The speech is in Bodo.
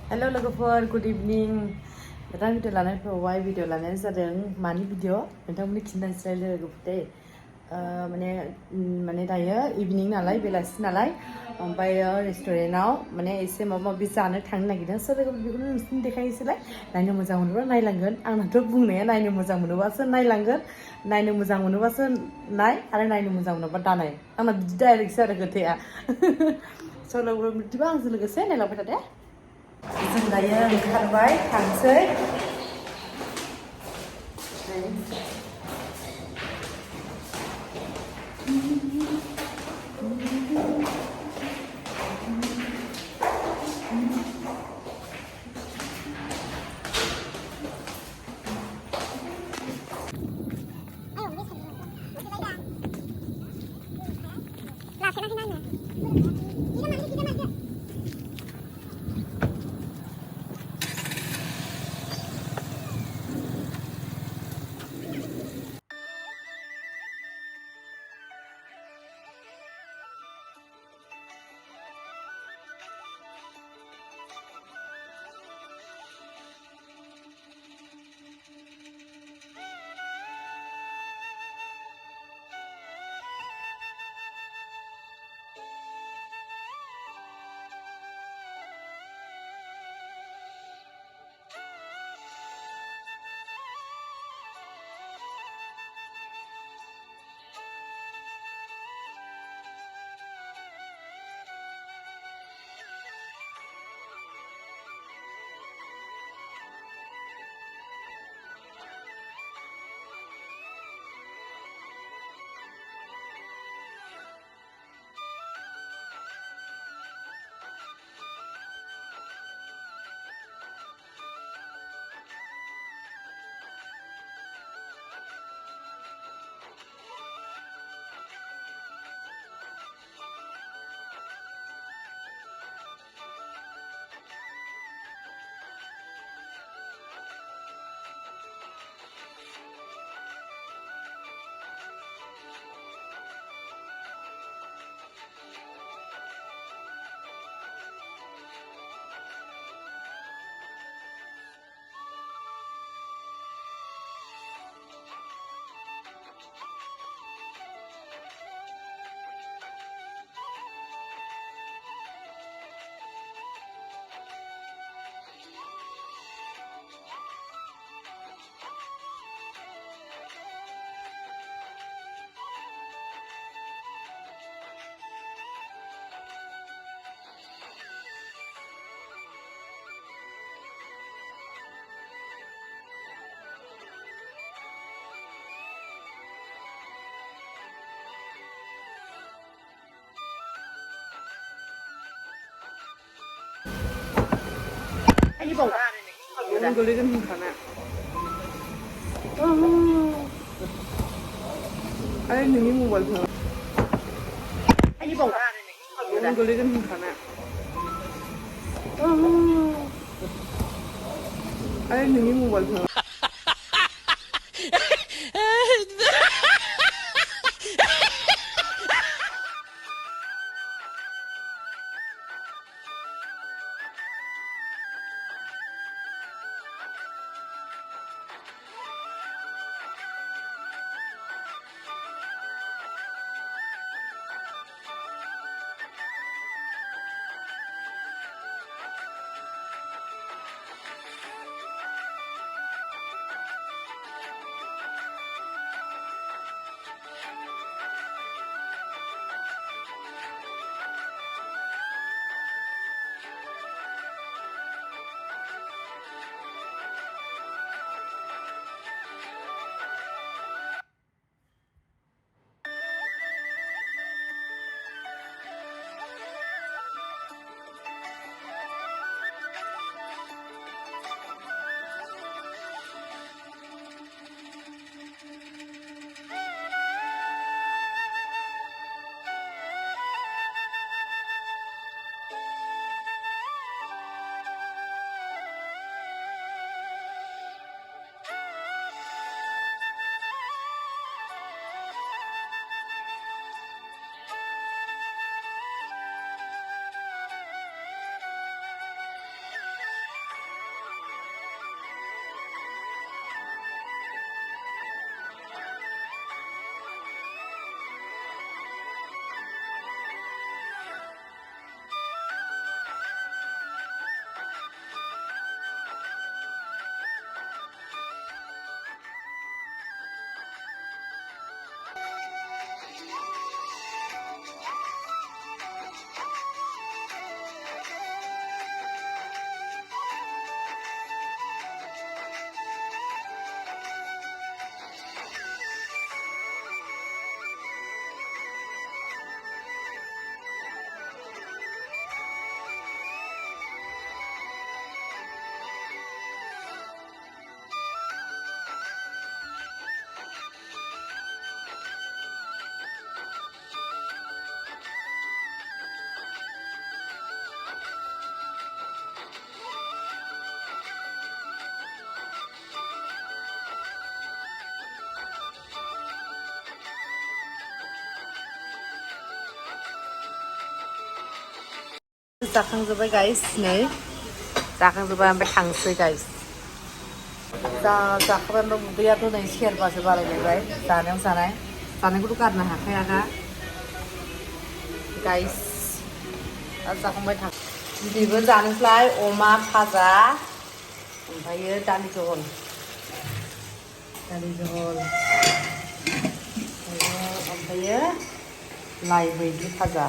हेल' लोगोफोर गुड इभिनिं गोदान भिडिअ लानानै फैबाय भिडिअ लानायानो जादों मानि भिडिअ नोंथांमोननि खिन्थानोसै लोगोफोर दै माने दायो इभिनिं नालाय बेलासि नालाय ओमफ्रायो रेस्टुरेन्टआव माने एसे माबा माबि जानो थांनो नागिरदों सोर लोगोफोर बेखौनो नोंसिनि देखायनोसैलाय नायनो मोजां मोनोबा नायलांगोन आंनाथ' बुंनाया नायनो मोजां मोनोबासो नायलांगोन नायनो मोजां मोनोबासो नाय आरो नायनो मोजां मोनोबा दानाय आंना बिदि डाइरेक्टसो आरो खोथाया सोर लोगोफोर बिदिबा आंजों लोगोसे नायलांबाय थादो जों दायो ओंखारबाय थांसै Anh đi bổng ra này này. Nó गोलैगोन होनखाना. आरे नोंनि मबाइलखौ. Anh đi bổng ra này này. Nó गोलैगोन होनखाना. आरे नोंनि मबाइलखौ. जाखांजोब्बाय गाइस नै जाखांजोब्बाय ओमफ्राय थांसै गाइस जाखाबाय ओमफ्राय उदैयाथ' नै सेरबासो बारायलायबाय जानायाव जानायखौथ' गारनो हाखायाना गाइस आरो जाखांबाय दिनैबो जानोसैलाय अमा भाजा ओमफ्रायो दालि जहल ओमफ्रायो लाइ मैद्रु भाजा